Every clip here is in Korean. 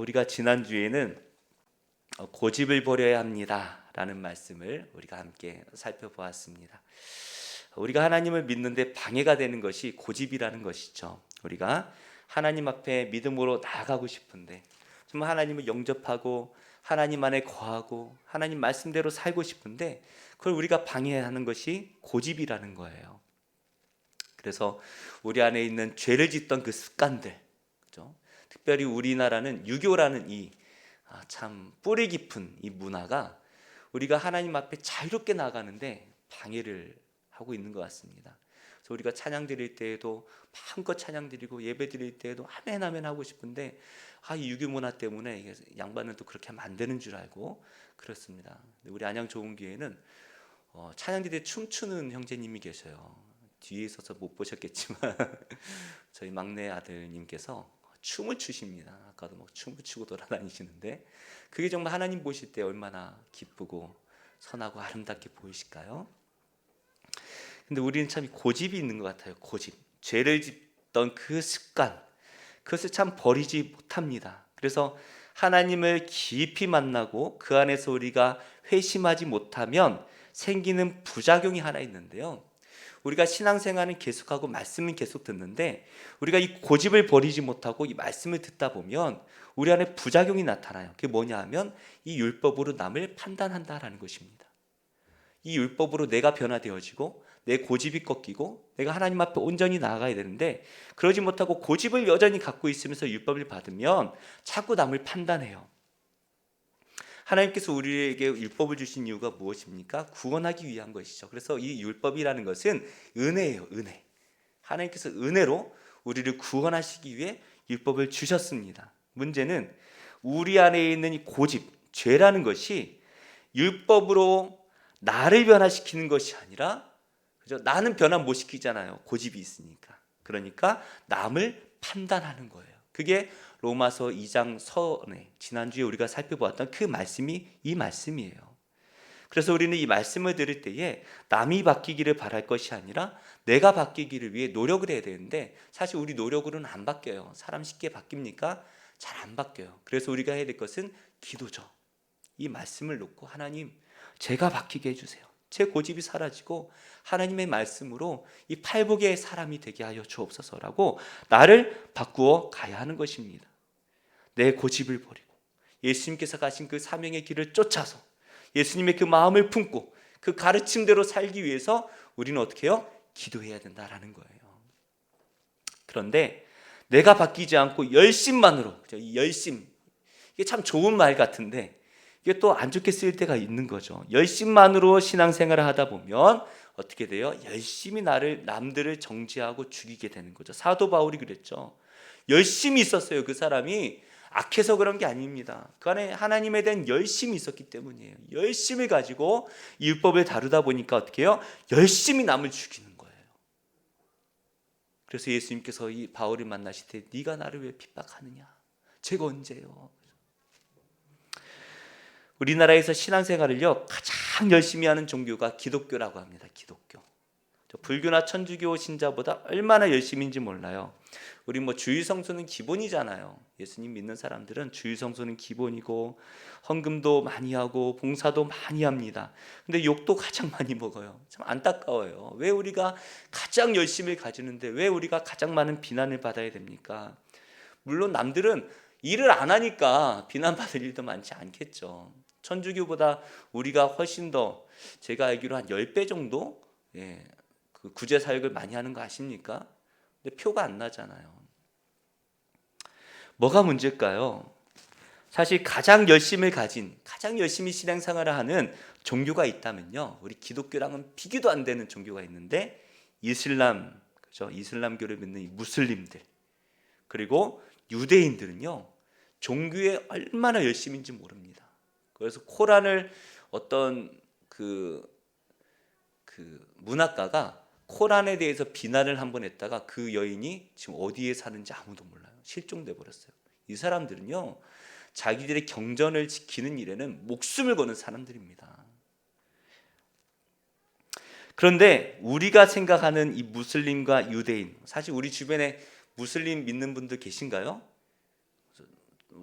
우리가 지난주에는 고집을 버려야 합니다 라는 말씀을 우리가 함께 살펴보았습니다. 우리가 하나님을 믿는데 방해가 되는 것이 고집이라는 것이죠. 우리가 하나님 앞에 믿음으로 나아가고 싶은데, 정말 하나님을 영접하고 하나님 안에 거하고 하나님 말씀대로 살고 싶은데, 그걸 우리가 방해하는 것이 고집이라는 거예요. 그래서 우리 안에 있는 죄를 짓던 그 습관들, 그렇죠? 특별히 우리나라는 유교라는 이 참 뿌리 깊은 이 문화가 우리가 하나님 앞에 자유롭게 나가는데 방해를 하고 있는 것 같습니다. 그래서 우리가 찬양 드릴 때에도 마음껏 찬양 드리고 예배 드릴 때에도 아멘 아멘 하고 싶은데, 이 유교 문화 때문에 이게 양반은 또 그렇게 하면 안 되는 줄 알고 그렇습니다. 우리 안양 좋은교회는 찬양 드릴 때 춤추는 형제님이 계셔요. 뒤에 있어서 못 보셨겠지만 저희 막내 아들님께서 춤을 추십니다. 아까도 막 춤을 추고 돌아다니시는데, 그게 정말 하나님 보실 때 얼마나 기쁘고 선하고 아름답게 보이실까요? 근데 우리는 참 고집이 있는 것 같아요. 고집, 죄를 짓던 그 습관, 그것을 참 버리지 못합니다. 그래서 하나님을 깊이 만나고 그 안에서 우리가 회심하지 못하면 생기는 부작용이 하나 있는데요, 우리가 신앙생활은 계속하고 말씀은 계속 듣는데, 우리가 이 고집을 버리지 못하고 이 말씀을 듣다 보면 우리 안에 부작용이 나타나요. 그게 뭐냐 하면 이 율법으로 남을 판단한다라는 것입니다. 이 율법으로 내가 변화되어지고 내 고집이 꺾이고 내가 하나님 앞에 온전히 나아가야 되는데, 그러지 못하고 고집을 여전히 갖고 있으면서 율법을 받으면 자꾸 남을 판단해요. 하나님께서 우리에게 율법을 주신 이유가 무엇입니까? 구원하기 위한 것이죠. 그래서 이 율법이라는 것은 은혜예요. 은혜. 하나님께서 은혜로 우리를 구원하시기 위해 율법을 주셨습니다. 문제는 우리 안에 있는 이 고집, 죄라는 것이 율법으로 나를 변화시키는 것이 아니라, 그죠? 나는 변화 못 시키잖아요. 고집이 있으니까. 그러니까 남을 판단하는 거예요. 그게 로마서 2장 서론에 지난주에 우리가 살펴보았던 그 말씀이 이 말씀이에요. 그래서 우리는 이 말씀을 들을 때에 남이 바뀌기를 바랄 것이 아니라 내가 바뀌기를 위해 노력을 해야 되는데, 사실 우리 노력으로는 안 바뀌어요. 사람 쉽게 바뀝니까? 잘 안 바뀌어요. 그래서 우리가 해야 될 것은 기도죠. 이 말씀을 놓고 하나님, 제가 바뀌게 해주세요. 제 고집이 사라지고 하나님의 말씀으로 이 팔복의 사람이 되게 하여 주옵소서라고 나를 바꾸어 가야 하는 것입니다. 내 고집을 버리고 예수님께서 가신 그 사명의 길을 쫓아서 예수님의 그 마음을 품고 그 가르침대로 살기 위해서 우리는 어떻게 해요? 기도해야 된다라는 거예요. 그런데 내가 바뀌지 않고 열심만으로, 이 열심, 이게 참 좋은 말 같은데 이게 또 안 좋게 쓰일 때가 있는 거죠. 열심만으로 신앙생활을 하다 보면 어떻게 돼요? 열심히 남들을 정죄하고 죽이게 되는 거죠. 사도 바울이 그랬죠. 열심히 있었어요. 그 사람이 악해서 그런 게 아닙니다. 그 안에 하나님에 대한 열심이 있었기 때문이에요. 열심을 가지고 율법을 다루다 보니까 어떻게 해요? 열심히 남을 죽이는 거예요. 그래서 예수님께서 이 바울을 만나실 때 네가 나를 왜 핍박하느냐? 제가 언제요? 우리나라에서 신앙생활을요 가장 열심히 하는 종교가 기독교라고 합니다. 기독교. 불교나 천주교 신자보다 얼마나 열심인지 몰라요. 우리 주일 성수는 기본이잖아요. 예수님 믿는 사람들은 주일 성수는 기본이고 헌금도 많이 하고 봉사도 많이 합니다. 근데 욕도 가장 많이 먹어요. 참 안타까워요. 왜 우리가 가장 열심을 가지는데 왜 우리가 가장 많은 비난을 받아야 됩니까? 물론 남들은 일을 안 하니까 비난받을 일도 많지 않겠죠. 천주교보다 우리가 훨씬 더, 제가 알기로 한 10배 정도 그 구제 사역을 많이 하는 거 아십니까? 근데 표가 안 나잖아요. 뭐가 문제일까요? 사실 가장 열심을 가진, 가장 열심히 신앙생활을 하는 종교가 있다면요, 우리 기독교랑은 비교도 안 되는 종교가 있는데 이슬람, 그죠? 이슬람교를 믿는 이 무슬림들, 그리고 유대인들은요 종교에 얼마나 열심인지 모릅니다. 그래서 코란을 어떤 그 문학가가 코란에 대해서 비난을 한번 했다가 그 여인이 지금 어디에 사는지 아무도 몰라요. 실종돼 버렸어요. 이 사람들은요 자기들의 경전을 지키는 일에는 목숨을 거는 사람들입니다. 그런데 우리가 생각하는 이 무슬림과 유대인, 사실 우리 주변에 무슬림 믿는 분들 계신가요?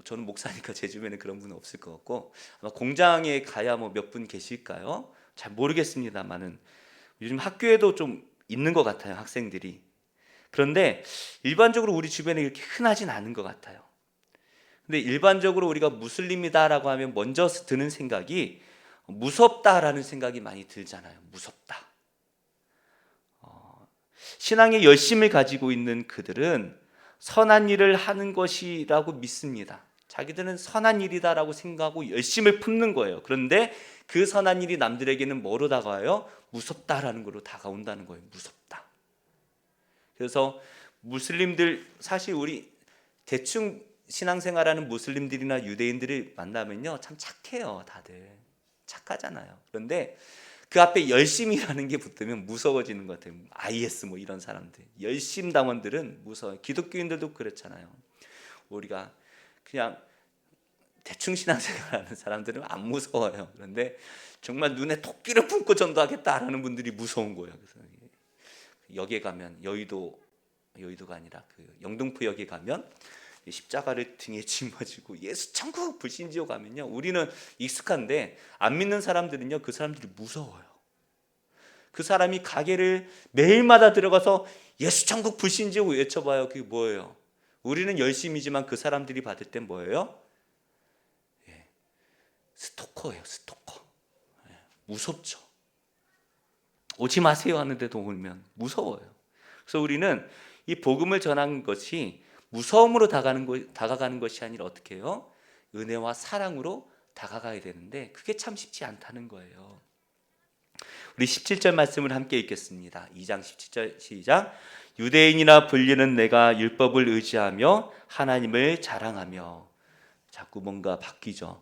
저는 목사니까 제 주변에 그런 분은 없을 것 같고, 아마 공장에 가야 뭐 몇 분 계실까요? 잘 모르겠습니다만은 요즘 학교에도 좀 있는 것 같아요, 학생들이. 그런데 일반적으로 우리 주변에 이렇게 흔하진 않은 것 같아요. 근데 일반적으로 우리가 무슬림이다라고 하면 먼저 드는 생각이 무섭다라는 생각이 많이 들잖아요. 무섭다. 신앙의 열심을 가지고 있는 그들은 선한 일을 하는 것이라고 믿습니다. 자기들은 선한 일이다라고 생각하고 열심을 품는 거예요. 그런데 그 선한 일이 남들에게는 뭐로 다가와요? 무섭다라는 걸로 다가온다는 거예요. 무섭다. 그래서 무슬림들, 사실 우리 대충 신앙생활하는 무슬림들이나 유대인들을 만나면요, 참 착해요. 다들 착하잖아요. 그런데 그 앞에 열심이라는 게 붙으면 무서워지는 것 같아요. IS 뭐 이런 사람들, 열심당원들은 무서워요. 기독교인들도 그렇잖아요. 우리가 그냥 대충 신앙생활하는 사람들은 안 무서워요. 그런데 정말 눈에 토끼를 품고 전도하겠다라는 분들이 무서운 거예요. 그래서 역에 가면, 여의도가 아니라 그 영등포역에 가면 십자가를 등에 짊어지고 예수 천국 불신지옥 가면요, 우리는 익숙한데 안 믿는 사람들은요, 그 사람들이 무서워요. 그 사람이 가게를 매일마다 들어가서 예수 천국 불신지옥 외쳐봐요. 그게 뭐예요? 우리는 열심이지만 그 사람들이 받을 땐 뭐예요? 스토커예요. 스토커. 무섭죠. 오지 마세요 하는데도 오면 무서워요. 그래서 우리는 이 복음을 전하는 것이 무서움으로 다가가는 것이 아니라 어떻게 해요? 은혜와 사랑으로 다가가야 되는데 그게 참 쉽지 않다는 거예요. 우리 17절 말씀을 함께 읽겠습니다. 2장 17절 시작. 유대인이라 불리는 내가 율법을 의지하며 하나님을 자랑하며. 자꾸 뭔가 바뀌죠.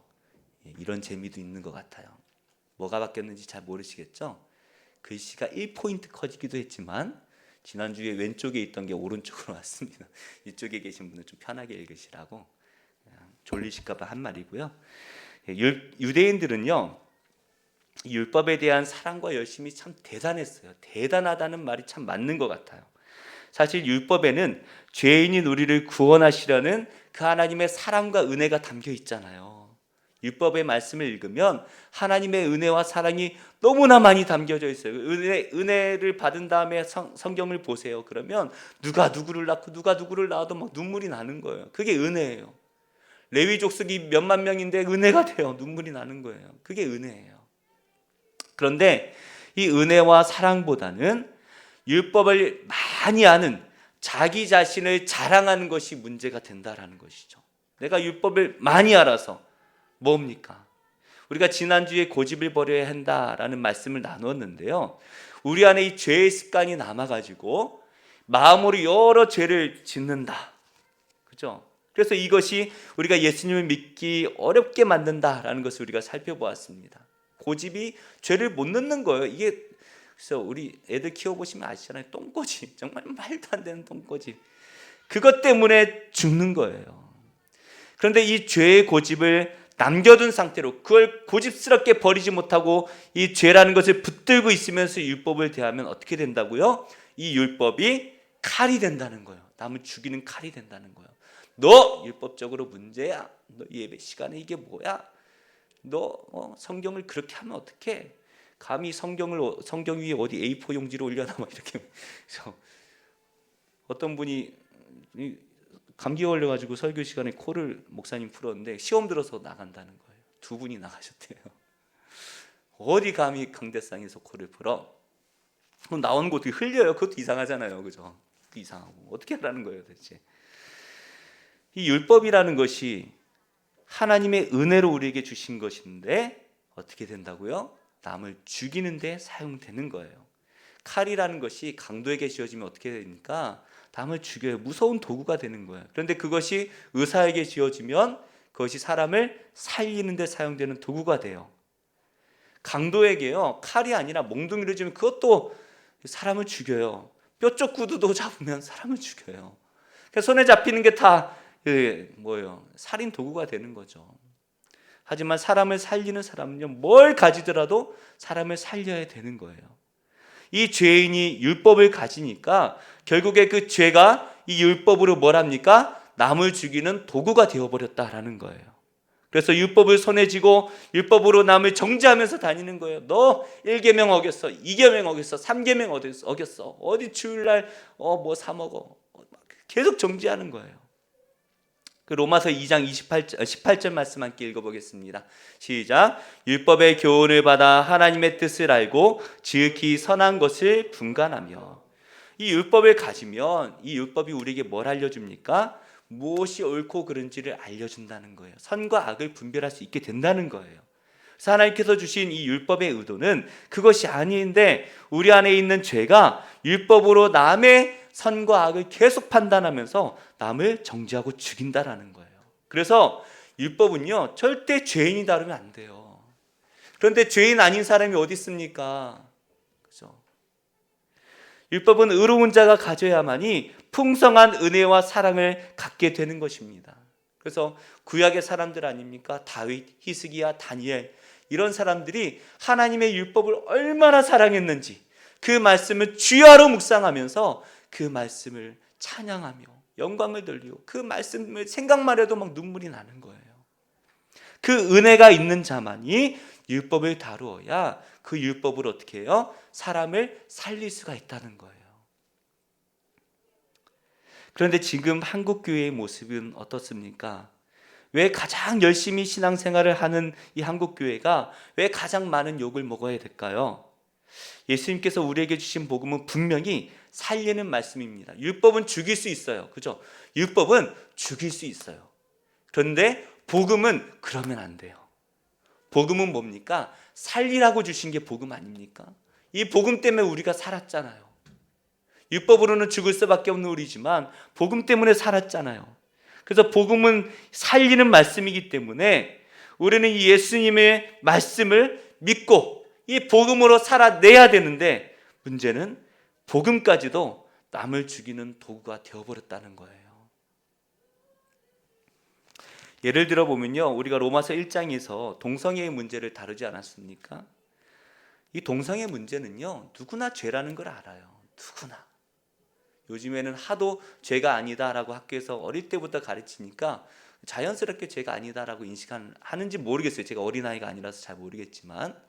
이런 재미도 있는 것 같아요. 뭐가 바뀌었는지 잘 모르시겠죠? 글씨가 1포인트 커지기도 했지만 지난주에 왼쪽에 있던 게 오른쪽으로 왔습니다. 이쪽에 계신 분은 좀 편하게 읽으시라고, 졸리실까 봐 한 말이고요. 유대인들은요, 이 율법에 대한 사랑과 열심이 참 대단했어요. 대단하다는 말이 참 맞는 것 같아요. 사실 율법에는 죄인인 우리를 구원하시려는 그 하나님의 사랑과 은혜가 담겨 있잖아요. 율법의 말씀을 읽으면 하나님의 은혜와 사랑이 너무나 많이 담겨져 있어요. 은혜를 받은 다음에 성경을 보세요. 그러면 누가 누구를 낳고 누가 누구를 낳아도 막 눈물이 나는 거예요. 그게 은혜예요. 레위 족속이 몇만 명인데 은혜가 돼요. 눈물이 나는 거예요. 그게 은혜예요. 그런데 이 은혜와 사랑보다는 율법을 많이 아는 자기 자신을 자랑하는 것이 문제가 된다라는 것이죠. 내가 율법을 많이 알아서 뭡니까? 우리가 지난주에 고집을 버려야 한다라는 말씀을 나눴는데요, 우리 안에 이 죄의 습관이 남아가지고 마음으로 여러 죄를 짓는다. 그죠? 그래서 이것이 우리가 예수님을 믿기 어렵게 만든다라는 것을 우리가 살펴보았습니다. 고집이 죄를 못 넣는 거예요. 이게, 그래서 우리 애들 키워보시면 아시잖아요. 똥꼬집, 정말 말도 안 되는 똥꼬집. 그것 때문에 죽는 거예요. 그런데 이 죄의 고집을 남겨둔 상태로 그걸 고집스럽게 버리지 못하고 이 죄라는 것을 붙들고 있으면서 율법을 대하면 어떻게 된다고요? 이 율법이 칼이 된다는 거예요. 남을 죽이는 칼이 된다는 거예요. 너 율법적으로 문제야. 너 예배 시간에 이게 뭐야? 너 성경을 그렇게 하면 어떡해? 감히 성경 위에 어디 A4 용지로 올려놔 막 이렇게. 그래서 어떤 분이 감기 걸려가지고 설교 시간에 코를 목사님 풀었는데 시험 들어서 나간다는 거예요. 두 분이 나가셨대요. 어디 감히 강대상에서 코를 풀어? 그럼 나오는 거 어떻게 흘려요? 그것도 이상하잖아요, 그죠? 이상하고 어떻게 하라는 거예요, 대체? 이 율법이라는 것이 하나님의 은혜로 우리에게 주신 것인데 어떻게 된다고요? 남을 죽이는 데 사용되는 거예요. 칼이라는 것이 강도에게 쥐어지면 어떻게 됩니까? 남을 죽여요. 무서운 도구가 되는 거예요. 그런데 그것이 의사에게 쥐어지면 그것이 사람을 살리는 데 사용되는 도구가 돼요. 강도에게요, 칼이 아니라 몽둥이를 주면 그것도 사람을 죽여요. 뼈쪽 구두도 잡으면 사람을 죽여요. 그러니까 손에 잡히는 게 다 살인 도구가 되는 거죠. 하지만 사람을 살리는 사람은요, 뭘 가지더라도 사람을 살려야 되는 거예요. 이 죄인이 율법을 가지니까 결국에 그 죄가 이 율법으로 뭘 합니까? 남을 죽이는 도구가 되어버렸다라는 거예요. 그래서 율법을 손에 쥐고 율법으로 남을 정죄하면서 다니는 거예요. 너 1계명 어겼어, 2계명 어겼어, 3계명 어겼어. 어디 주일날 뭐 사 먹어. 계속 정죄하는 거예요. 그 로마서 2장 18절 말씀 함께 읽어보겠습니다. 시작. 율법의 교훈을 받아 하나님의 뜻을 알고 지극히 선한 것을 분간하며. 이 율법을 가지면 이 율법이 우리에게 뭘 알려줍니까? 무엇이 옳고 그른지를 알려준다는 거예요. 선과 악을 분별할 수 있게 된다는 거예요. 그래서 하나님께서 주신 이 율법의 의도는 그것이 아닌데 우리 안에 있는 죄가 율법으로 남의 선과 악을 계속 판단하면서 남을 정죄하고 죽인다라는 거예요. 그래서 율법은요, 절대 죄인이 다루면 안 돼요. 그런데 죄인 아닌 사람이 어디 있습니까? 그죠? 율법은 의로운 자가 가져야만이 풍성한 은혜와 사랑을 갖게 되는 것입니다. 그래서 구약의 사람들 아닙니까? 다윗, 히스기야, 다니엘, 이런 사람들이 하나님의 율법을 얼마나 사랑했는지 그 말씀을 주야로 묵상하면서 그 말씀을 찬양하며 영광을 돌리고 그 말씀을 생각만 해도 막 눈물이 나는 거예요. 그 은혜가 있는 자만이 율법을 다루어야 그 율법을 어떻게 해요? 사람을 살릴 수가 있다는 거예요. 그런데 지금 한국 교회의 모습은 어떻습니까? 왜 가장 열심히 신앙생활을 하는 이 한국 교회가 왜 가장 많은 욕을 먹어야 될까요? 예수님께서 우리에게 주신 복음은 분명히 살리는 말씀입니다. 율법은 죽일 수 있어요. 그죠? 율법은 죽일 수 있어요. 그런데 복음은 그러면 안 돼요. 복음은 뭡니까? 살리라고 주신 게 복음 아닙니까? 이 복음 때문에 우리가 살았잖아요. 율법으로는 죽을 수밖에 없는 우리지만 복음 때문에 살았잖아요. 그래서 복음은 살리는 말씀이기 때문에 우리는 이 예수님의 말씀을 믿고 이 복음으로 살아내야 되는데 문제는 복음까지도 남을 죽이는 도구가 되어버렸다는 거예요. 예를 들어 보면요, 우리가 로마서 1장에서 동성애의 문제를 다루지 않았습니까? 이 동성애 문제는요, 누구나 죄라는 걸 알아요. 누구나. 요즘에는 하도 죄가 아니다라고 학교에서 어릴 때부터 가르치니까 자연스럽게 죄가 아니다라고 인식하는지 모르겠어요. 제가 어린아이가 아니라서 잘 모르겠지만,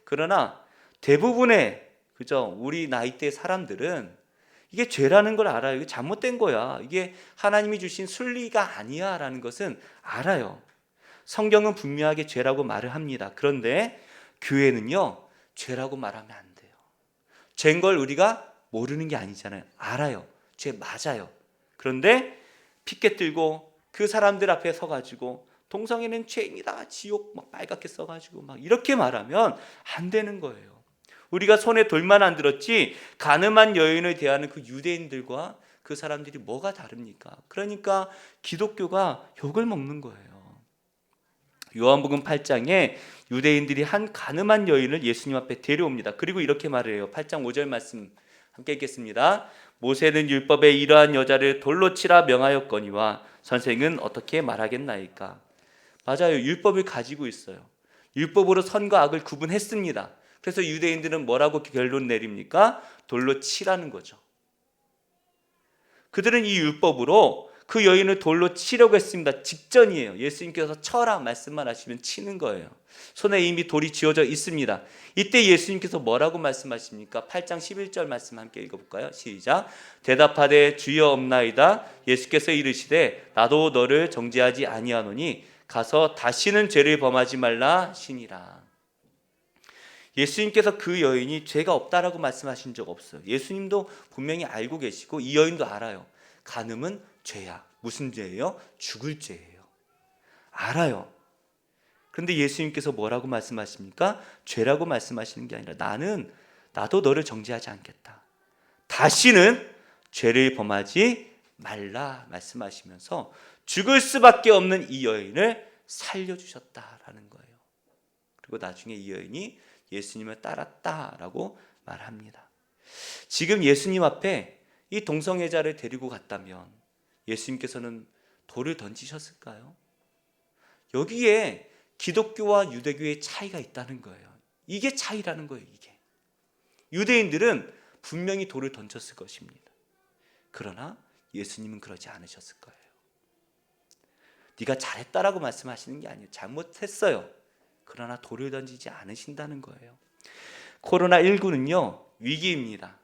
그러나 대부분의 그죠, 우리 나이대 사람들은 이게 죄라는 걸 알아요. 이게 잘못된 거야. 이게 하나님이 주신 순리가 아니야 라는 것은 알아요. 성경은 분명하게 죄라고 말을 합니다. 그런데 교회는요, 죄라고 말하면 안 돼요. 죄인 걸 우리가 모르는 게 아니잖아요. 알아요. 죄 맞아요. 그런데 피켓 들고 그 사람들 앞에 서가지고 동성애는 죄인이다, 지옥 막 빨갛게 써가지고 막 이렇게 말하면 안 되는 거예요. 우리가 손에 돌만 안 들었지 가늠한 여인을 대하는 그 유대인들과 그 사람들이 뭐가 다릅니까? 그러니까 기독교가 욕을 먹는 거예요. 요한복음 8장에 유대인들이 한 가늠한 여인을 예수님 앞에 데려옵니다. 그리고 이렇게 말해요. 8장 5절 말씀 함께 읽겠습니다. 모세는 율법에 이러한 여자를 돌로 치라 명하였거니와 선생은 어떻게 말하겠나이까? 맞아요. 율법을 가지고 있어요. 율법으로 선과 악을 구분했습니다. 그래서 유대인들은 뭐라고 결론 내립니까? 돌로 치라는 거죠. 그들은 이 율법으로 그 여인을 돌로 치려고 했습니다. 직전이에요. 예수님께서 쳐라 말씀만 하시면 치는 거예요. 손에 이미 돌이 쥐어져 있습니다. 이때 예수님께서 뭐라고 말씀하십니까? 8장 11절 말씀 함께 읽어볼까요? 시작. 대답하되 주여 없나이다. 예수께서 이르시되 나도 너를 정죄하지 아니하노니 가서 다시는 죄를 범하지 말라 하시니라. 예수님께서 그 여인이 죄가 없다라고 말씀하신 적 없어요. 예수님도 분명히 알고 계시고 이 여인도 알아요. 간음은 죄야. 무슨 죄예요? 죽을 죄예요. 알아요. 그런데 예수님께서 뭐라고 말씀하십니까? 죄라고 말씀하시는 게 아니라 나도 너를 정죄하지 않겠다. 다시는 죄를 범하지 말라 말씀하시면서 죽을 수밖에 없는 이 여인을 살려주셨다라는 거예요. 그리고 나중에 이 여인이 예수님을 따랐다라고 말합니다. 지금 예수님 앞에 이 동성애자를 데리고 갔다면 예수님께서는 돌을 던지셨을까요? 여기에 기독교와 유대교의 차이가 있다는 거예요. 이게 차이라는 거예요. 이게 유대인들은 분명히 돌을 던졌을 것입니다. 그러나 예수님은 그러지 않으셨을 거예요. 네가 잘했다라고 말씀하시는 게 아니에요. 잘못했어요. 그러나 돌을 던지지 않으신다는 거예요. 코로나19는요 위기입니다.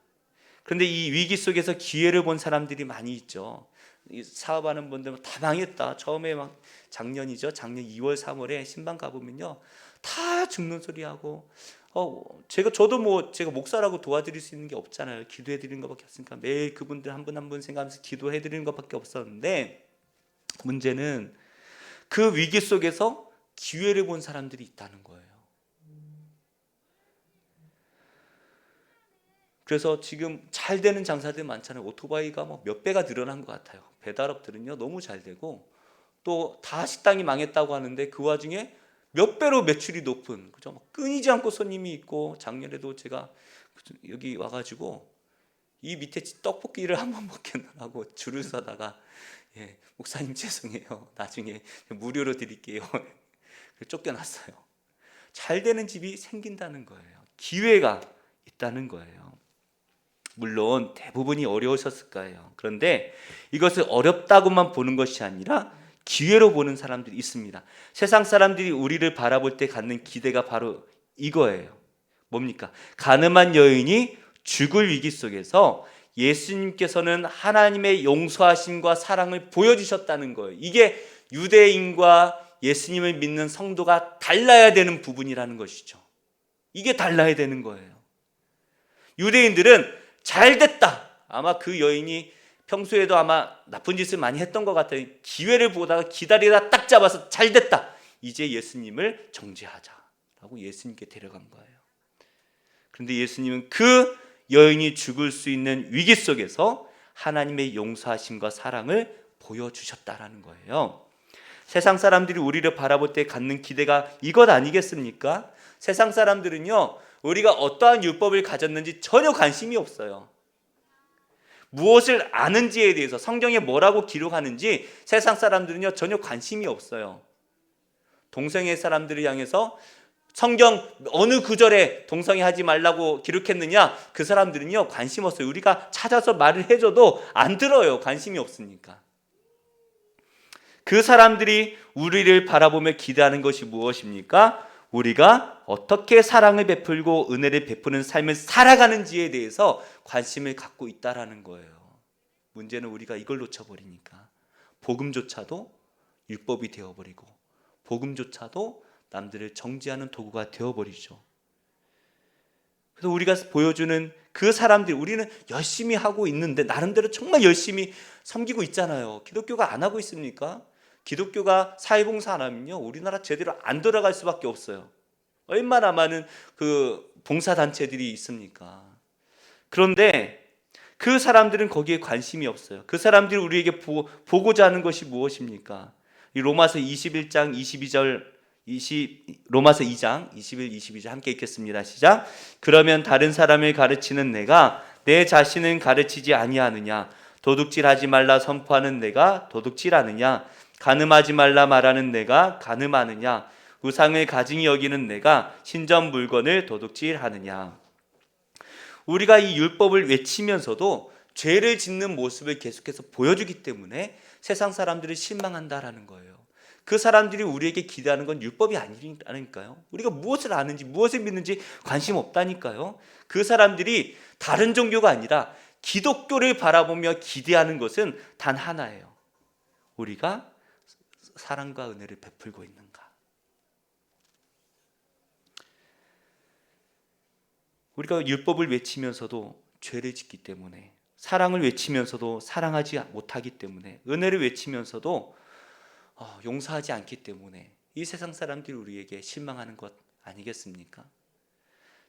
그런데 이 위기 속에서 기회를 본 사람들이 많이 있죠. 이 사업하는 분들 다 망했다. 처음에 막 작년이죠. 작년 2월 3월에 신방 가보면요 다 죽는 소리하고 제가 목사라고 도와드릴 수 있는 게 없잖아요. 기도해 드리는 것밖에 없으니까 매일 그분들 한 분 한 분 생각하면서 기도해 드리는 것밖에 없었는데, 문제는 그 위기 속에서 기회를 본 사람들이 있다는 거예요. 그래서 지금 잘 되는 장사들 많잖아요. 오토바이가 뭐 몇 배가 늘어난 것 같아요. 배달업들은요 너무 잘 되고, 또 다 식당이 망했다고 하는데 그 와중에 몇 배로 매출이 높은, 그죠? 끊이지 않고 손님이 있고, 작년에도 제가 여기 와가지고 이 밑에 떡볶이를 한번 먹겠느라고 줄을 서다가 목사님 죄송해요. 나중에 무료로 드릴게요. 쫓겨났어요. 잘 되는 집이 생긴다는 거예요. 기회가 있다는 거예요. 물론 대부분이 어려우셨을 거예요. 그런데 이것을 어렵다고만 보는 것이 아니라 기회로 보는 사람들이 있습니다. 세상 사람들이 우리를 바라볼 때 갖는 기대가 바로 이거예요. 뭡니까? 가늠한 여인이 죽을 위기 속에서 예수님께서는 하나님의 용서하심과 사랑을 보여주셨다는 거예요. 이게 유대인과 예수님을 믿는 성도가 달라야 되는 부분이라는 것이죠. 이게 달라야 되는 거예요. 유대인들은 잘됐다. 아마 그 여인이 평소에도 아마 나쁜 짓을 많이 했던 것 같아요. 기회를 보다가 기다리다 딱 잡아서 잘됐다. 이제 예수님을 정죄하자라고 예수님께 데려간 거예요. 그런데 예수님은 그 여인이 죽을 수 있는 위기 속에서 하나님의 용서하심과 사랑을 보여주셨다라는 거예요. 세상 사람들이 우리를 바라볼 때 갖는 기대가 이것 아니겠습니까? 세상 사람들은요 우리가 어떠한 율법을 가졌는지 전혀 관심이 없어요. 무엇을 아는지에 대해서, 성경에 뭐라고 기록하는지 세상 사람들은요 전혀 관심이 없어요. 동성애 사람들을 향해서 성경 어느 구절에 동성애 하지 말라고 기록했느냐, 그 사람들은요 관심 없어요. 우리가 찾아서 말을 해줘도 안 들어요. 관심이 없으니까. 그 사람들이 우리를 바라보며 기대하는 것이 무엇입니까? 우리가 어떻게 사랑을 베풀고 은혜를 베푸는 삶을 살아가는지에 대해서 관심을 갖고 있다라는 거예요. 문제는 우리가 이걸 놓쳐버리니까 복음조차도 율법이 되어버리고, 복음조차도 남들을 정죄하는 도구가 되어버리죠. 그래서 우리가 보여주는 그 사람들, 우리는 열심히 하고 있는데 나름대로 정말 열심히 섬기고 있잖아요. 기독교가 안 하고 있습니까? 기독교가 사회봉사 안 하면요 우리나라 제대로 안 돌아갈 수밖에 없어요. 얼마나 많은 그 봉사단체들이 있습니까? 그런데 그 사람들은 거기에 관심이 없어요. 그 사람들이 우리에게 보고자 하는 것이 무엇입니까? 이 로마서 21장 22절, 로마서 2장 21, 22절 함께 읽겠습니다. 시작. 그러면 다른 사람을 가르치는 내가 내 자신은 가르치지 아니하느냐? 도둑질하지 말라 선포하는 내가 도둑질하느냐? 간음하지 말라 말하는 내가 간음하느냐? 우상을 가증히 여기는 내가 신전 물건을 도둑질하느냐? 우리가 이 율법을 외치면서도 죄를 짓는 모습을 계속해서 보여주기 때문에 세상 사람들이 실망한다라는 거예요. 그 사람들이 우리에게 기대하는 건 율법이 아니라니까요. 우리가 무엇을 아는지 무엇을 믿는지 관심 없다니까요. 그 사람들이 다른 종교가 아니라 기독교를 바라보며 기대하는 것은 단 하나예요. 우리가 사랑과 은혜를 베풀고 있는가? 우리가 율법을 외치면서도 죄를 짓기 때문에, 사랑을 외치면서도 사랑하지 못하기 때문에, 은혜를 외치면서도 용서하지 않기 때문에 이 세상 사람들이 우리에게 실망하는 것 아니겠습니까?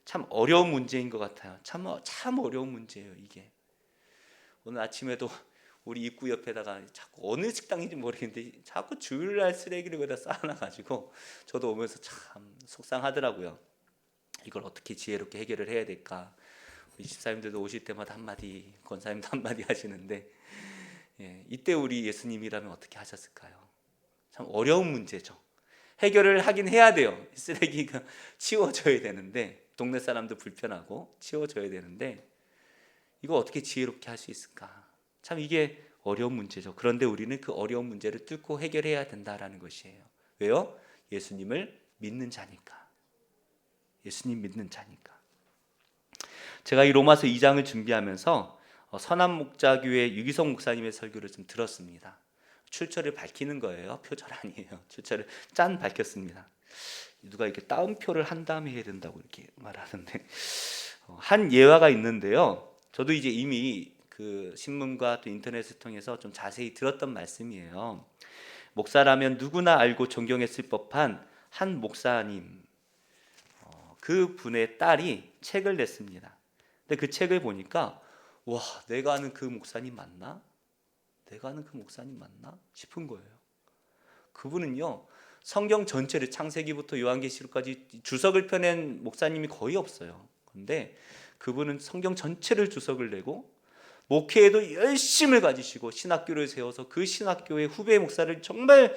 참 어려운 문제인 것 같아요. 참 어려운 문제예요 이게. 오늘 아침에도 우리 입구 옆에다가 자꾸 어느 식당인지 모르겠는데 자꾸 주일날 쓰레기를 거기다 쌓아놔가지고 저도 오면서 참 속상하더라고요. 이걸 어떻게 지혜롭게 해결을 해야 될까. 우리 집사님들도 오실 때마다 한마디, 권사님도 한마디 하시는데 이때 우리 예수님이라면 어떻게 하셨을까요? 참 어려운 문제죠. 해결을 하긴 해야 돼요. 쓰레기가 치워져야 되는데, 동네 사람도 불편하고 치워져야 되는데 이거 어떻게 지혜롭게 할 수 있을까? 참 이게 어려운 문제죠. 그런데 우리는 그 어려운 문제를 뚫고 해결해야 된다라는 것이에요. 왜요? 예수님을 믿는 자니까. 예수님 믿는 자니까. 제가 이 로마서 2장을 준비하면서 선한 목자교회 유기성 목사님의 설교를 좀 들었습니다. 출처를 밝히는 거예요. 표절 아니에요. 출처를 짠 밝혔습니다. 누가 이렇게 따옴표를 한 다음에 해야 된다고 이렇게 말하는데 한 예화가 있는데요. 저도 이제 이미 그 신문과 또 인터넷을 통해서 좀 자세히 들었던 말씀이에요. 목사라면 누구나 알고 존경했을 법한 한 목사님, 그 분의 딸이 책을 냈습니다. 근데 그 책을 보니까 와, 내가 아는 그 목사님 맞나? 내가 아는 그 목사님 맞나? 싶은 거예요. 그분은요, 성경 전체를 창세기부터 요한계시록까지 주석을 펴낸 목사님이 거의 없어요. 그런데 그분은 성경 전체를 주석을 내고 목회에도 열심을 가지시고 신학교를 세워서 그 신학교의 후배 목사를 정말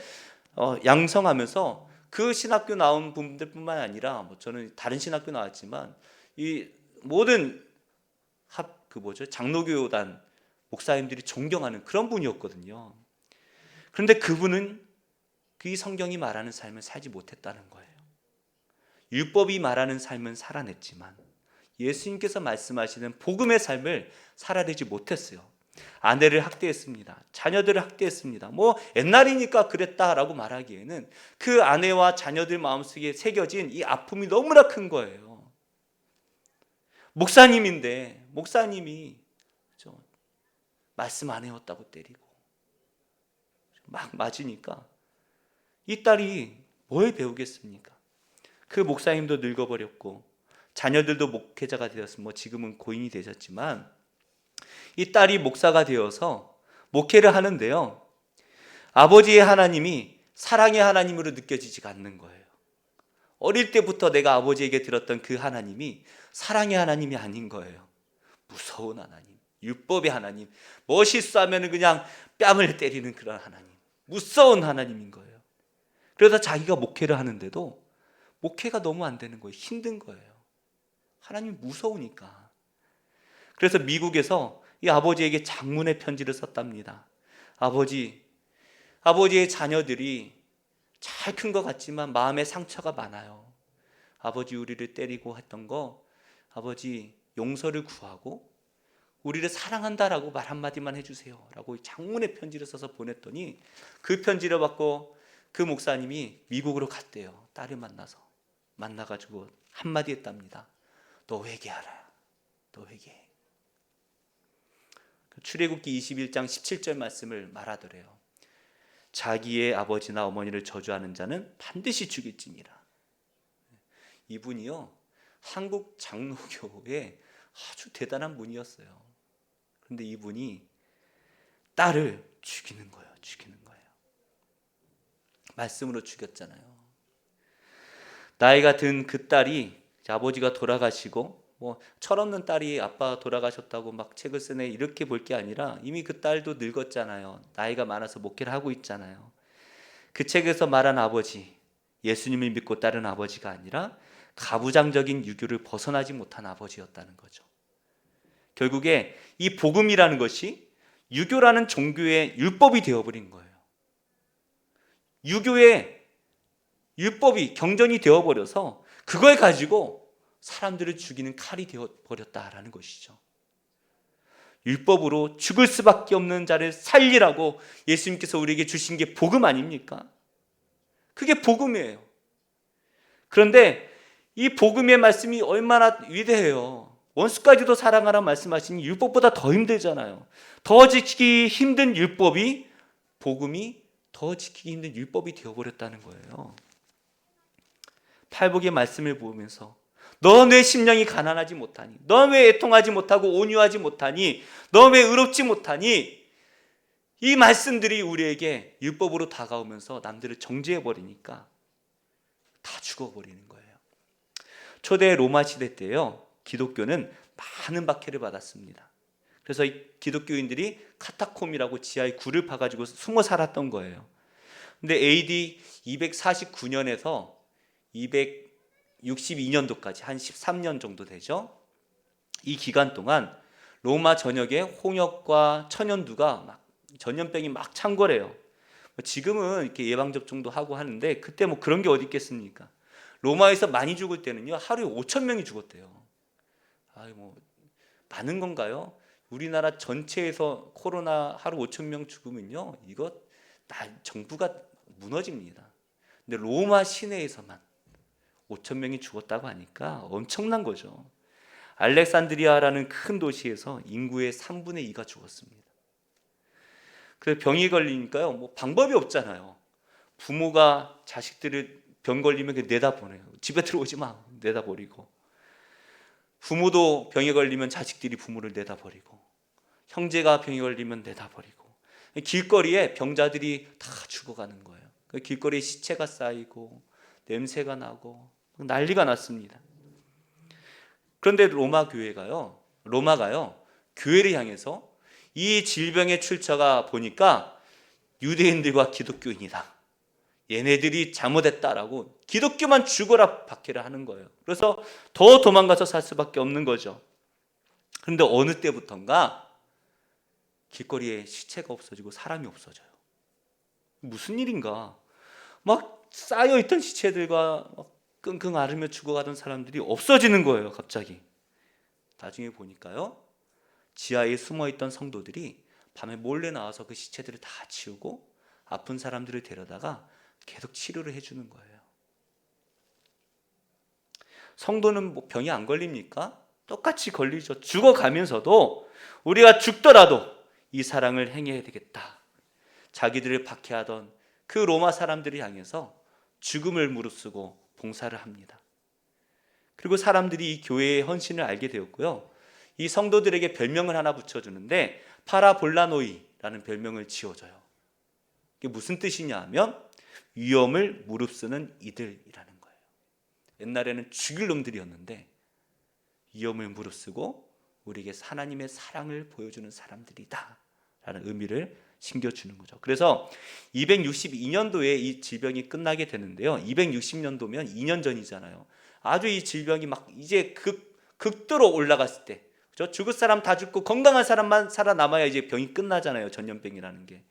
양성하면서 그 신학교 나온 분들뿐만 아니라 저는 다른 신학교 나왔지만 이 모든 장로교단 목사님들이 존경하는 그런 분이었거든요. 그런데 그분은 그 성경이 말하는 삶을 살지 못했다는 거예요. 율법이 말하는 삶은 살아냈지만 예수님께서 말씀하시는 복음의 삶을 살아내지 못했어요. 아내를 학대했습니다. 자녀들을 학대했습니다. 옛날이니까 그랬다라고 말하기에는 그 아내와 자녀들 마음속에 새겨진 이 아픔이 너무나 큰 거예요. 목사님인데 목사님이 말씀 안 해왔다고 때리고 막 맞으니까 이 딸이 뭘 배우겠습니까? 그 목사님도 늙어버렸고 자녀들도 목회자가 되었으면 지금은 고인이 되셨지만 이 딸이 목사가 되어서 목회를 하는데요, 아버지의 하나님이 사랑의 하나님으로 느껴지지가 않는 거예요. 어릴 때부터 내가 아버지에게 들었던 그 하나님이 사랑의 하나님이 아닌 거예요. 무서운 하나님, 율법의 하나님, 실수하면 그냥 뺨을 때리는 그런 하나님, 무서운 하나님인 거예요. 그래서 자기가 목회를 하는데도 목회가 너무 안 되는 거예요. 힘든 거예요. 하나님이 무서우니까. 그래서 미국에서 이 아버지에게 장문의 편지를 썼답니다. 아버지의 자녀들이 잘 큰 것 같지만 마음에 상처가 많아요. 아버지 우리를 때리고 했던 거 아버지 용서를 구하고 우리를 사랑한다라고 말 한마디만 해주세요 라고 장문의 편지를 써서 보냈더니 그 편지를 받고 그 목사님이 미국으로 갔대요. 딸을 만나가지고 한마디 했답니다. 너 회개하라. 너 회개해. 출애굽기 21장 17절 말씀을 말하더래요. 자기의 아버지나 어머니를 저주하는 자는 반드시 죽일지니라. 이분이요, 한국 장로교의 아주 대단한 분이었어요. 그런데 이분이 딸을 죽이는 거예요. 말씀으로 죽였잖아요. 나이가 든 그 딸이 아버지가 돌아가시고 철없는 딸이 아빠 돌아가셨다고 막 책을 쓰네 이렇게 볼 게 아니라 이미 그 딸도 늙었잖아요. 나이가 많아서 목회를 하고 있잖아요. 그 책에서 말한 아버지, 예수님을 믿고 따른 아버지가 아니라 가부장적인 유교를 벗어나지 못한 아버지였다는 거죠. 결국에 이 복음이라는 것이 유교라는 종교의 율법이 되어버린 거예요. 유교의 율법이 경전이 되어버려서 그걸 가지고 사람들을 죽이는 칼이 되어버렸다라는 것이죠. 율법으로 죽을 수밖에 없는 자를 살리라고 예수님께서 우리에게 주신 게 복음 아닙니까? 그게 복음이에요. 그런데 이 복음의 말씀이 얼마나 위대해요. 원수까지도 사랑하라 말씀하시니 율법보다 더 힘들잖아요. 더 지키기 힘든 율법이 복음이 더 지키기 힘든 율법이 되어버렸다는 거예요. 팔복의 말씀을 보면서 너 왜 심령이 가난하지 못하니? 너 왜 애통하지 못하고 온유하지 못하니? 너 왜 의롭지 못하니? 이 말씀들이 우리에게 율법으로 다가오면서 남들을 정죄해버리니까 다 죽어버리는 거예요. 초대 로마 시대 때요, 기독교는 많은 박해를 받았습니다. 그래서 이 기독교인들이 카타콤이라고 지하에 굴을 파가지고 숨어 살았던 거예요. 근데 AD 249년에서 262년도까지 한 13년 정도 되죠. 이 기간 동안 로마 전역에 홍역과 천연두가 막 전염병이 막 창궐해요. 지금은 이렇게 예방 접종도 하고 하는데 그때 뭐 그런 게 어디 있겠습니까? 로마에서 많이 죽을 때는요 하루에 5천 명이 죽었대요. 뭐 많은 건가요? 우리나라 전체에서 코로나 하루 5천 명 죽으면요 이거 정부가 무너집니다. 근데 로마 시내에서만 5천 명이 죽었다고 하니까 엄청난 거죠. 알렉산드리아라는 큰 도시에서 인구의 3분의 2가 죽었습니다. 그래서 병이 걸리니까요 뭐 방법이 없잖아요. 부모가 자식들을 병 걸리면 내다보내요. 집에 들어오지 마 내다버리고, 부모도 병에 걸리면 자식들이 부모를 내다버리고, 형제가 병에 걸리면 내다버리고, 길거리에 병자들이 다 죽어가는 거예요. 길거리에 시체가 쌓이고 냄새가 나고 난리가 났습니다. 그런데 로마가요 교회를 향해서 이 질병의 출처가 보니까 유대인들과 기독교인이다, 얘네들이 잘못했다라고 기독교만 죽어라 박해를 하는 거예요. 그래서 더 도망가서 살 수밖에 없는 거죠. 그런데 어느 때부턴가 길거리에 시체가 없어지고 사람이 없어져요. 무슨 일인가? 막 쌓여있던 시체들과 끙끙 앓으며 죽어가던 사람들이 없어지는 거예요. 갑자기 나중에 보니까요 지하에 숨어있던 성도들이 밤에 몰래 나와서 그 시체들을 다 치우고 아픈 사람들을 데려다가 계속 치료를 해주는 거예요. 성도는 뭐 병이 안 걸립니까? 똑같이 걸리죠. 죽어가면서도 우리가 죽더라도 이 사랑을 행해야 되겠다. 자기들을 박해하던 그 로마 사람들을 향해서 죽음을 무릅쓰고 봉사를 합니다. 그리고 사람들이 이 교회의 헌신을 알게 되었고요. 이 성도들에게 별명을 하나 붙여주는데 파라볼라노이라는 별명을 지어줘요. 이게 무슨 뜻이냐 하면 위험을 무릅쓰는 이들이라는 거예요. 옛날에는 죽일 놈들이었는데 위험을 무릅쓰고 우리에게 하나님의 사랑을 보여주는 사람들이다 라는 의미를 심겨주는 거죠. 그래서 262년도에 이 질병이 끝나게 되는데요, 260년도면 2년 전이잖아요. 아주 이 질병이 막 이제 극도로 올라갔을 때, 그렇죠? 죽을 사람 다 죽고 건강한 사람만 살아남아야 이제 병이 끝나잖아요. 전염병이라는 게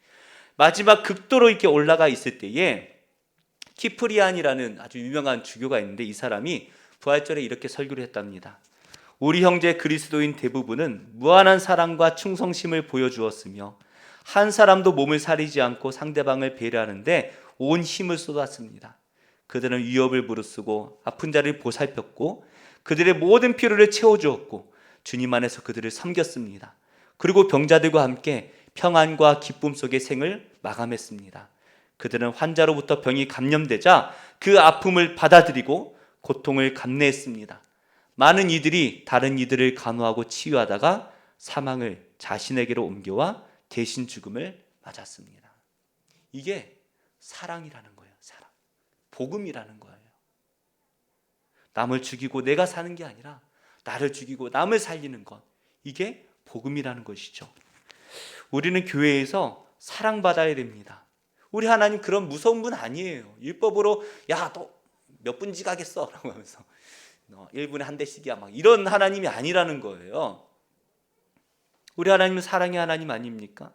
마지막 극도로 이렇게 올라가 있을 때에 키프리안이라는 아주 유명한 주교가 있는데 이 사람이 부활절에 이렇게 설교를 했답니다. 우리 형제 그리스도인 대부분은 무한한 사랑과 충성심을 보여주었으며 한 사람도 몸을 사리지 않고 상대방을 배려하는데 온 힘을 쏟았습니다. 그들은 위협을 무릅쓰고 아픈 자를 보살폈고 그들의 모든 필요를 채워주었고 주님 안에서 그들을 섬겼습니다. 그리고 병자들과 함께 평안과 기쁨 속의 생을 마감했습니다. 그들은 환자로부터 병이 감염되자 그 아픔을 받아들이고 고통을 감내했습니다. 많은 이들이 다른 이들을 간호하고 치유하다가 사망을 자신에게로 옮겨와 대신 죽음을 맞았습니다. 이게 사랑이라는 거예요. 사랑. 복음이라는 거예요. 남을 죽이고 내가 사는 게 아니라 나를 죽이고 남을 살리는 것, 이게 복음이라는 것이죠. 우리는 교회에서 사랑받아야 됩니다. 우리 하나님 그런 무서운 분 아니에요. 율법으로 야 너 몇 분 지가겠어 라고 하면서 1분에 한 대씩이야 막 이런 하나님이 아니라는 거예요. 우리 하나님은 사랑의 하나님 아닙니까?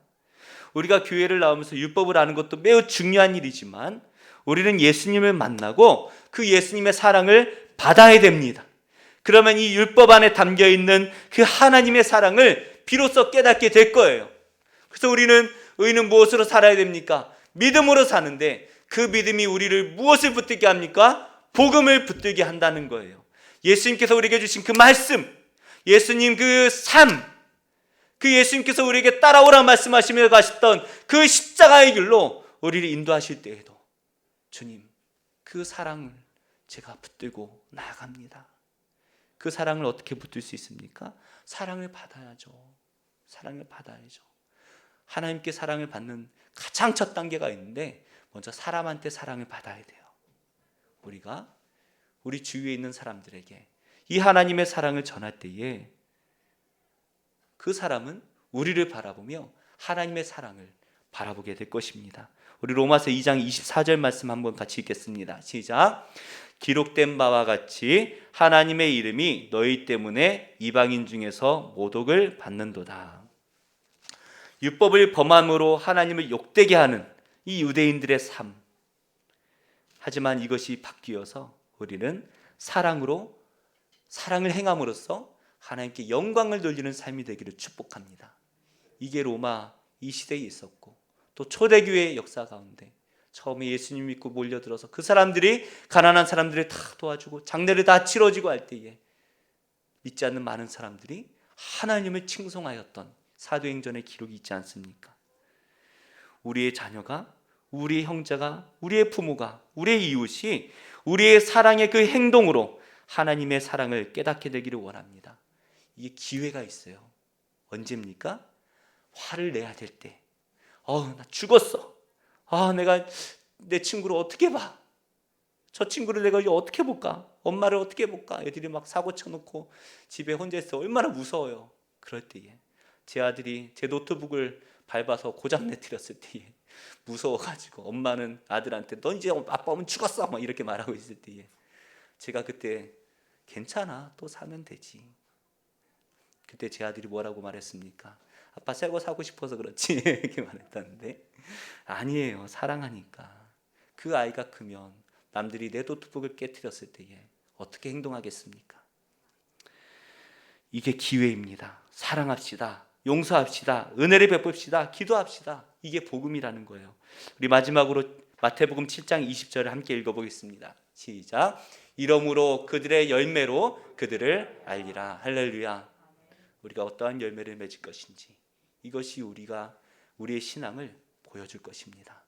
우리가 교회를 나오면서 율법을 아는 것도 매우 중요한 일이지만 우리는 예수님을 만나고 그 예수님의 사랑을 받아야 됩니다. 그러면 이 율법 안에 담겨있는 그 하나님의 사랑을 비로소 깨닫게 될 거예요. 그래서 의인은 무엇으로 살아야 됩니까? 믿음으로 사는데 그 믿음이 우리를 무엇을 붙들게 합니까? 복음을 붙들게 한다는 거예요. 예수님께서 우리에게 주신 그 말씀, 예수님 그 삶, 그 예수님께서 우리에게 따라오라 말씀하시며 가셨던 그 십자가의 길로 우리를 인도하실 때에도 주님 그 사랑을 제가 붙들고 나아갑니다. 그 사랑을 어떻게 붙들 수 있습니까? 사랑을 받아야죠. 사랑을 받아야죠. 하나님께 사랑을 받는 가장 첫 단계가 있는데 먼저 사람한테 사랑을 받아야 돼요. 우리가 우리 주위에 있는 사람들에게 이 하나님의 사랑을 전할 때에 그 사람은 우리를 바라보며 하나님의 사랑을 바라보게 될 것입니다. 우리 로마서 2장 24절 말씀 한번 같이 읽겠습니다. 시작. 기록된 바와 같이 하나님의 이름이 너희 때문에 이방인 중에서 모독을 받는도다. 율법을 범함으로 하나님을 욕되게 하는 이 유대인들의 삶. 하지만 이것이 바뀌어서 우리는 사랑을 행함으로써 하나님께 영광을 돌리는 삶이 되기를 축복합니다. 이게 로마 이 시대에 있었고, 또 초대교회의 역사 가운데 처음에 예수님 믿고 몰려들어서 그 사람들이 가난한 사람들을 다 도와주고 장례를 다 치러지고 할 때에 믿지 않는 많은 사람들이 하나님을 칭송하였던 사도행전의 기록이 있지 않습니까? 우리의 자녀가, 우리의 형제가, 우리의 부모가, 우리의 이웃이 우리의 사랑의 그 행동으로 하나님의 사랑을 깨닫게 되기를 원합니다. 이게 기회가 있어요. 언제입니까? 화를 내야 될 때. 나 죽었어. 내가 내 친구를 어떻게 봐? 저 친구를 내가 어떻게 볼까? 엄마를 어떻게 볼까? 애들이 막 사고 쳐놓고 집에 혼자 있어. 얼마나 무서워요. 그럴 때에 제 아들이 제 노트북을 밟아서 고장 내뜨렸을 때에 무서워가지고 엄마는 아들한테 너 이제 아빠 오면 죽었어 막 이렇게 말하고 있을 때에 제가 그때 괜찮아, 또 사면 되지. 그때 제 아들이 뭐라고 말했습니까? 아빠 새 거 사고 싶어서 그렇지 이렇게 말했다는데, 아니에요. 사랑하니까. 그 아이가 크면 남들이 내 노트북을 깨뜨렸을 때에 어떻게 행동하겠습니까? 이게 기회입니다. 사랑합시다. 용서합시다. 은혜를 베풉시다. 기도합시다. 이게 복음이라는 거예요. 우리 마지막으로 마태복음 7장 20절을 함께 읽어보겠습니다. 시작. 이러므로 그들의 열매로 그들을 알리라. 할렐루야. 우리가 어떠한 열매를 맺을 것인지, 이것이 우리의 신앙을 보여줄 것입니다.